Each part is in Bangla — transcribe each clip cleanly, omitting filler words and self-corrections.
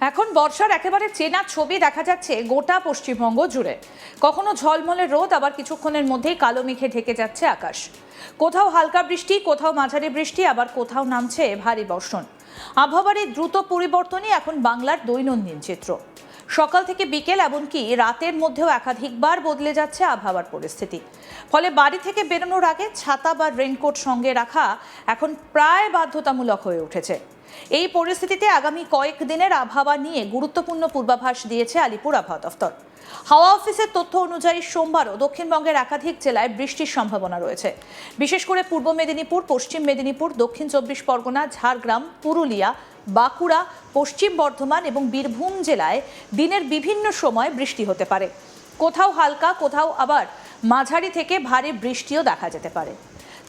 এখন বর্ষার একেবারে চেনা ছবি দেখা যাচ্ছে গোটা পশ্চিমবঙ্গ জুড়ে। কখনো ঝলমলে রোদ, আবার কিছুক্ষণের মধ্যেই কালো মেঘে ঢেকে যাচ্ছে আকাশ। কোথাও হালকা বৃষ্টি, কোথাও মাঝারি বৃষ্টি, আবার কোথাও নামছে ভারী বর্ষণ। আবহাওয়ার এই দ্রুত পরিবর্তনই এখন বাংলার দৈনন্দিন চিত্র। সকাল থেকে বিকেল, এমনকি রাতের মধ্যেও একাধিকবার বদলে যাচ্ছে আবহাওয়ার পরিস্থিতি। ফলে বাড়ি থেকে বেরোনোর আগে ছাতা বা রেইনকোট সঙ্গে রাখা এখন প্রায় বাধ্যতামূলক হয়ে উঠেছে। এই পরিস্থিতিতে আগামী কয়েকদিনের আবহাওয়া নিয়ে গুরুত্বপূর্ণ পূর্বাভাস দিয়েছে আলিপুর আবহাওয়া দফতর। হাওয়া অফিসের তথ্য অনুযায়ী সোমবারও দক্ষিণবঙ্গের একাধিক জেলায় বৃষ্টির সম্ভাবনা রয়েছে। বিশেষ করে পূর্ব মেদিনীপুর, পশ্চিম মেদিনীপুর, দক্ষিণ 24 পরগনা, ঝাড়গ্রাম, পুরুলিয়া, বাঁকুড়া, পশ্চিম বর্ধমান এবং বীরভূম জেলায় দিনের বিভিন্ন সময় বৃষ্টি হতে পারে। কোথাও হালকা, কোথাও আবার মাঝারি থেকে ভারী বৃষ্টিও দেখা যেতে পারে।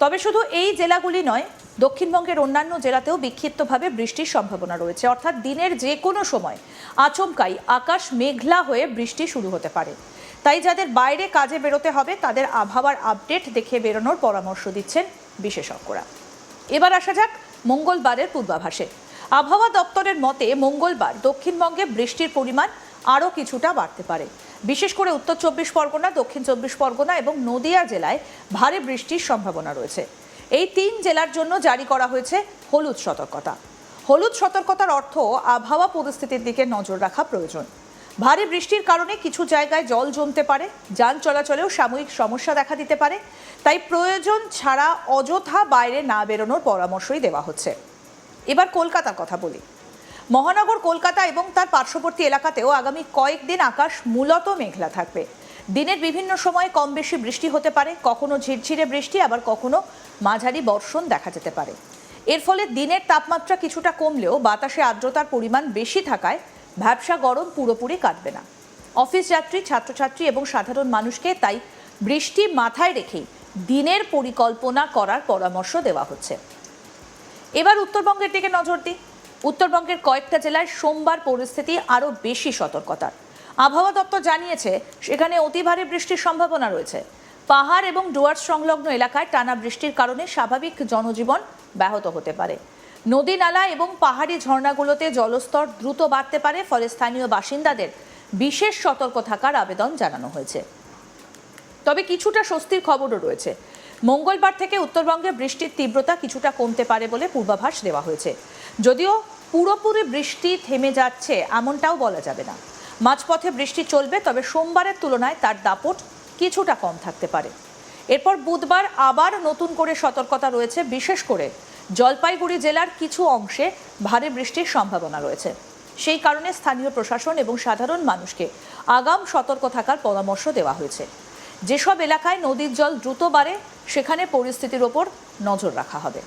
তবে শুধু এই জেলাগুলি নয়, দক্ষিণবঙ্গের অন্যান্য জেলাতেও বিক্ষিপ্তভাবে বৃষ্টির সম্ভাবনা রয়েছে। অর্থাৎ দিনের যে কোনো সময় আচমকাই আকাশ মেঘলা হয়ে বৃষ্টি শুরু হতে পারে। তাই যাদের বাইরে কাজে বেরোতে হবে তাদের আবহাওয়ার আপডেট দেখে বেরোনোর পরামর্শ দিচ্ছেন বিশেষজ্ঞরা। এবার আসা যাক মঙ্গলবারের পূর্বাভাসে। আবহাওয়া দপ্তরের মতে মঙ্গলবার দক্ষিণবঙ্গে বৃষ্টির পরিমাণ আরও কিছুটা বাড়তে পারে। বিশেষ করে উত্তর 24 পরগনা, দক্ষিণ 24 পরগনা এবং নদিয়া জেলায় ভারী বৃষ্টির সম্ভাবনা রয়েছে। এই 3 জেলার জন্য জারি করা হয়েছে হলুদ সতর্কতা। হলুদ সতর্কতার অর্থ আবহাওয়া পরিস্থিতির দিকে নজর রাখা প্রয়োজন। ভারী বৃষ্টির কারণে কিছু জায়গায় জল জমতে পারে, যান চলাচলেও সাময়িক সমস্যা দেখা দিতে পারে। তাই প্রয়োজন ছাড়া অযথা বাইরে না বেরোনোর পরামর্শই দেওয়া হচ্ছে। এবার কলকাতার কথা বলি। মহানগর কলকাতা এবং তার পার্শ্ববর্তী এলাকাতেও আগামী কয়েকদিন আকাশ মূলত মেঘলা থাকবে। দিনের বিভিন্ন সময়ে কম বেশি বৃষ্টি হতে পারে, কখনো ঝিরঝিরে বৃষ্টি, আবার কখনো মাঝারি বর্ষণ দেখা যেতে পারে। এর ফলে দিনের তাপমাত্রা কিছুটা কমলেও বাতাসে আর্দ্রতার পরিমাণ বেশি থাকায় ভ্যাপসা গরম পুরোপুরি কাটবে না। অফিস যাত্রী, ছাত্রছাত্রী এবং সাধারণ মানুষকে তাই বৃষ্টি মাথায় রেখেই দিনের পরিকল্পনা করার পরামর্শ দেওয়া হচ্ছে। এবার উত্তরবঙ্গের দিকে নজর দিই। উত্তরবঙ্গের কয়েকটা জেলায় সোমবার পরিস্থিতি আরও বেশি সতর্কতার। আবহাওয়া দপ্তর জানিয়েছে সেখানে অতি ভারী বৃষ্টির সম্ভাবনা রয়েছে। পাহাড় এবং ডুয়ার্স সংলগ্ন এলাকায় টানা বৃষ্টির কারণে স্বাভাবিক জনজীবন ব্যাহত হতে পারে। নদী নালা এবং পাহাড়ি ঝর্ণাগুলোতে জলস্তর দ্রুত বাড়তে পারে। ফলে স্থানীয় বাসিন্দাদের বিশেষ সতর্ক থাকার আবেদন জানানো হয়েছে। তবে কিছুটা স্বস্তির খবরও রয়েছে। মঙ্গলবার থেকে উত্তরবঙ্গে বৃষ্টির তীব্রতা কিছুটা কমতে পারে বলে পূর্বাভাস দেওয়া হয়েছে। যদিও পুরোপুরি বৃষ্টি থেমে যাচ্ছে এমনটাও বলা যাবে না। মাঝপথে বৃষ্টি চলবে, তবে সোমবারের তুলনায় তার দাপট কিছুটা কম থাকতে পারে। এরপর বুধবার আবার নতুন করে সতর্কতা রয়েছে। বিশেষ করে জলপাইগুড়ি জেলার কিছু অংশে ভারী বৃষ্টির সম্ভাবনা রয়েছে। সেই কারণে স্থানীয় প্রশাসন এবং সাধারণ মানুষকে আগাম সতর্ক থাকার পরামর্শ দেওয়া হয়েছে। যেসব এলাকায় নদীর জল দ্রুত বাড়ে সেখানে পরিস্থিতির ওপর নজর রাখা হবে।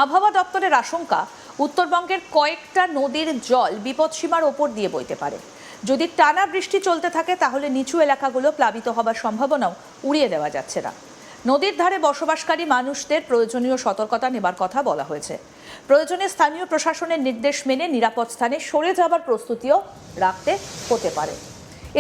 আবহাওয়া দপ্তরের আশঙ্কা, উত্তরবঙ্গের কয়েকটা নদীর জল বিপদসীমার ওপর দিয়ে বইতে পারে। যদি টানা বৃষ্টি চলতে থাকে তাহলে নিচু এলাকাগুলো প্লাবিত হবার সম্ভাবনাও উড়িয়ে দেওয়া যাচ্ছে না। নদীর ধারে বসবাসকারী মানুষদের প্রয়োজনীয় সতর্কতা নেবার কথা বলা হয়েছে। প্রয়োজনে স্থানীয় প্রশাসনের নির্দেশ মেনে নিরাপদ স্থানে সরে যাবার প্রস্তুতিও রাখতে হতে পারে।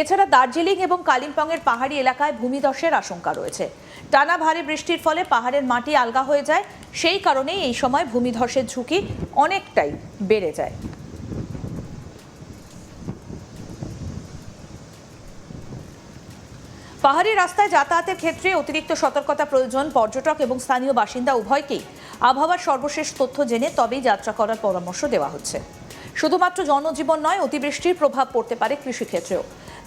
এছাড়া দার্জিলিং এবং কালিম্পংয়ের পাহাড়ি এলাকায় ভূমিধসের আশঙ্কা রয়েছে। টানা ভারী বৃষ্টির ফলে পাহাড়ের মাটি আলগা হয়ে যায়। সেই কারণেই এই সময় ভূমিধসের ঝুঁকি অনেকটাই বেড়ে যায়। পাহাড়ি রাস্তায় যাতায়াতের ক্ষেত্রে অতিরিক্ত সতর্কতা প্রয়োজন। পর্যটক এবং স্থানীয় বাসিন্দা উভয়কেই আবহাওয়ার সর্বশেষ তথ্য জেনে তবেই যাত্রা করার পরামর্শ দেওয়া হচ্ছে। শুধুমাত্র জনজীবন নয়, অতিবৃষ্টির প্রভাব পড়তে পারে কৃষিক্ষেত্রেও।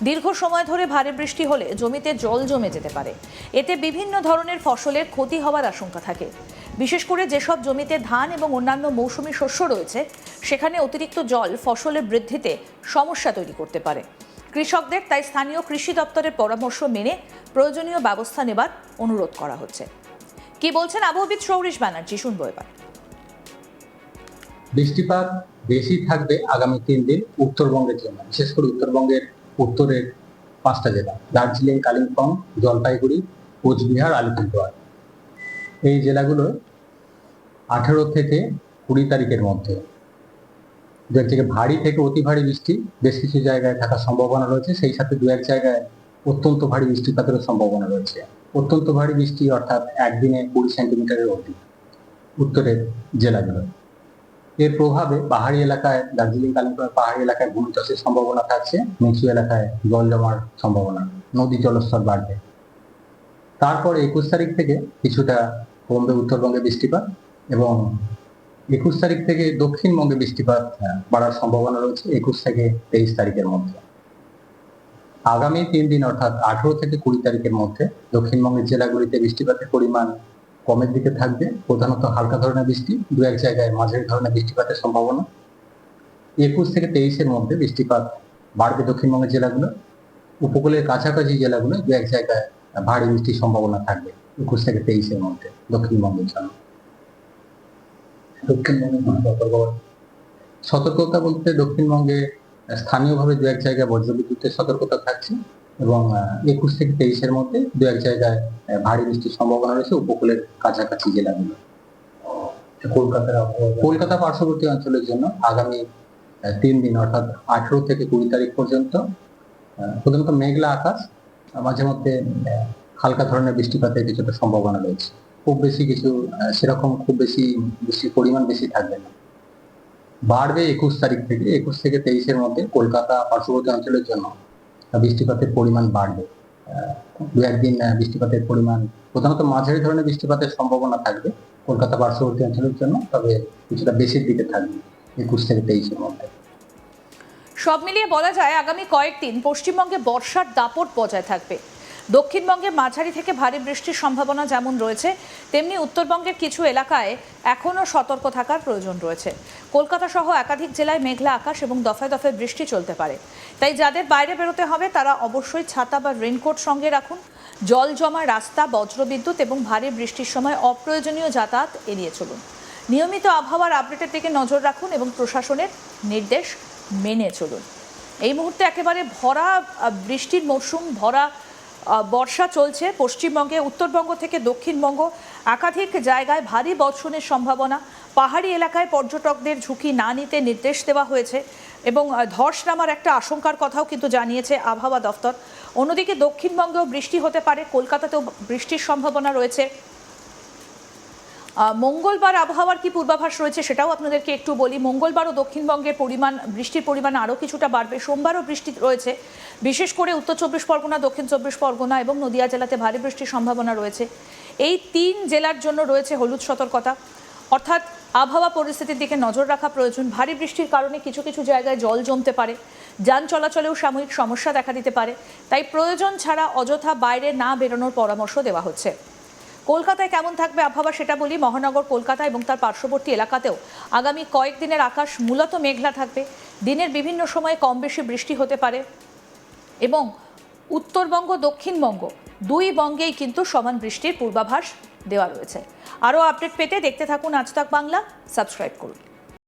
দীর্ঘ সময় ধরে ভারী বৃষ্টি হলে জমিতে জল জমে যেতে পারে। এতে বিভিন্ন ধরনের ফসলের ক্ষতি হওয়ার আশঙ্কা থাকে। বিশেষ করে যেসব জমিতে ধান এবং অন্যান্য মৌসুমী শস্য রয়েছে সেখানে অতিরিক্ত জল ফসলের বৃদ্ধিতে সমস্যা তৈরি করতে পারে। কৃষকদের তাই স্থানীয় কৃষি দপ্তরের পরামর্শ মেনে প্রয়োজনীয় ব্যবস্থা নেবার অনুরোধ করা হচ্ছে। কি বলছেন আবহাওয়াবিদ সৌরিশ ব্যানার্জি, শুনবো এবার। বৃষ্টিপাত বেশি থাকবে আগামী 3 দিন উত্তরবঙ্গের জন্য। বিশেষ করে উত্তরবঙ্গের উত্তরের 5টা জেলা দার্জিলিং, কালিম্পং, জলপাইগুড়ি, কোচবিহার, আলিপুরদুয়ার। এই জেলাগুলো 18 থেকে 20 তারিখের মধ্যে থেকে ভারী থেকে অতি ভারী বৃষ্টি বেশ কিছু জায়গায় থাকার সম্ভাবনা রয়েছে। সেই সাথে 2-1 জায়গায় অত্যন্ত ভারী বৃষ্টিপাতেরও সম্ভাবনা রয়েছে। অত্যন্ত ভারী বৃষ্টি অর্থাৎ একদিনে 20 সেন্টিমিটারের অধিক উত্তরের জেলাগুলো। এর প্রভাবে পাহাড়ি এলাকায়, দার্জিলিং কালিম্পং পাহাড়ি এলাকায় ভূমিধসের সম্ভাবনা থাকছে, নিচু এলাকায় জল জমার সম্ভাবনা, নদী জলস্তর বাড়বে। তারপর 21 তারিখ থেকে কিছুটা কমবে উত্তরবঙ্গে বৃষ্টিপাত, এবং 21 তারিখ থেকে দক্ষিণবঙ্গে বৃষ্টিপাত বাড়ার সম্ভাবনা রয়েছে 21 থেকে 23 তারিখের মধ্যে। আগামী 3 দিন অর্থাৎ 18 থেকে 20 তারিখের মধ্যে দক্ষিণবঙ্গের জেলাগুলিতে বৃষ্টিপাতের পরিমাণ কমের দিকে থাকবে, প্রধানত হালকা ধরনের বৃষ্টি, দু এক জায়গায় মাঝারি ধরনের বৃষ্টিপাতের সম্ভাবনা। 21 থেকে 23-এর মধ্যে বৃষ্টিপাত বাড়বে দক্ষিণবঙ্গের জেলাগুলো, উপকূলের কাছাকাছি জেলাগুলো দু এক জায়গায় ভারী বৃষ্টির সম্ভাবনা থাকবে 21 থেকে 23-এর মধ্যে দক্ষিণবঙ্গের জন্য। সতর্কতা বলতে দক্ষিণবঙ্গে স্থানীয়ভাবে দু এক জায়গায় বজ্রবিদ্যুতের সতর্কতা থাকছে, এবং 21 থেকে 23-এর মধ্যে দু এক জায়গায় ভারী বৃষ্টির সম্ভাবনা রয়েছে উপকূলের কাছাকাছি জেলাগুলো। কলকাতা পার্শ্ববর্তী অঞ্চলের জন্য আগামী 3 দিন অর্থাৎ 18 থেকে 20 তারিখ পর্যন্ত প্রধানত মেঘলা আকাশ, মাঝে মধ্যে হালকা ধরনের বৃষ্টিপাতের কিছুটা সম্ভাবনা রয়েছে। খুব বেশি কিছু সেরকম খুব বেশি বৃষ্টির পরিমাণ বেশি থাকবে না। বাড়বে 21 তারিখ থেকে 21 থেকে 23-এর মধ্যে কলকাতা পার্শ্ববর্তী অঞ্চলের জন্য বৃষ্টিপাতের পরিমাণ বাড়বে। দু একদিন বৃষ্টিপাতের পরিমাণ প্রধানত মাঝারি ধরনের বৃষ্টিপাতের সম্ভাবনা থাকবে কলকাতা পার্শ্ববর্তী অঞ্চলের জন্য, তবে কিছুটা বেশির দিকে থাকবে 21 থেকে 23-এর মধ্যে। সব মিলিয়ে বলা যায় আগামী কয়েকদিন পশ্চিমবঙ্গে বর্ষার দাপট বজায় থাকবে। দক্ষিণবঙ্গে মাঝারি থেকে ভারী বৃষ্টির সম্ভাবনা যেমন রয়েছে, তেমনি উত্তরবঙ্গের কিছু এলাকায় এখনও সতর্ক থাকার প্রয়োজন রয়েছে। কলকাতা সহ একাধিক জেলায় মেঘলা আকাশ এবং দফায় দফায় বৃষ্টি চলতে পারে, তাই যাদের বাইরে বেরোতে হবে তারা অবশ্যই ছাতা বা রেইনকোট সঙ্গে রাখুন। জল জমা রাস্তা, বজ্রবিদ্যুৎ এবং ভারী বৃষ্টির সময় অপ্রয়োজনীয় যাতায়াত এড়িয়ে চলুন। নিয়মিত আবহাওয়ার আপডেটের দিকে নজর রাখুন এবং প্রশাসনের নির্দেশ মেনে চলুন। এই মুহূর্তে একেবারে ভরা বৃষ্টির মৌসুম, ভরা বর্ষা চলছে পশ্চিমবঙ্গে। উত্তরবঙ্গ থেকে দক্ষিণবঙ্গ একাধিক জায়গায় ভারী বর্ষণের সম্ভাবনা। পাহাড়ি এলাকায় পর্যটকদের ঝুঁকি না নিতে নির্দেশ দেওয়া হয়েছে, এবং ধস নামার একটা আশঙ্কার কথাও কিন্তু জানিয়েছে আবহাওয়া দফতর। অন্যদিকে দক্ষিণবঙ্গেও বৃষ্টি হতে পারে, কলকাতাতেও বৃষ্টির সম্ভাবনা রয়েছে। মঙ্গলবার আবহাওয়ার কি পূর্বাভাস রয়েছে সেটাও আপনাদেরকে একটু বলি। মঙ্গলবারও দক্ষিণবঙ্গের বৃষ্টির পরিমাণ আরও কিছুটা বাড়বে। সোমবারও বৃষ্টি রয়েছে, বিশেষ করে উত্তর 24 পরগনা, দক্ষিণ 24 পরগনা এবং নদিয়া জেলাতে ভারী বৃষ্টির সম্ভাবনা রয়েছে। এই 3 জেলার জন্য রয়েছে হলুদ সতর্কতা, অর্থাৎ আবহাওয়া পরিস্থিতির দিকে নজর রাখা প্রয়োজন। ভারী বৃষ্টির কারণে কিছু কিছু জায়গায় জল জমতে পারে, যান চলাচলেও সাময়িক সমস্যা দেখা দিতে পারে, তাই প্রয়োজন ছাড়া অযথা বাইরে না বেরোনোর পরামর্শ দেওয়া হচ্ছে। কলকাতায় কেমন থাকবে আবহাওয়া সেটা বলি। মহানগর কলকাতা এবং তার পার্শ্ববর্তী এলাকাতেও আগামী কয়েকদিনের আকাশ মূলত মেঘলা থাকবে। দিনের বিভিন্ন সময়ে কম বেশি বৃষ্টি হতে পারে, এবং উত্তরবঙ্গ দক্ষিণবঙ্গ দুই বঙ্গেই কিন্তু সমান বৃষ্টির পূর্বাভাস দেওয়া রয়েছে। আরও আপডেট পেতে দেখতে থাকুন আজ তাক বাংলা, সাবস্ক্রাইব করুন।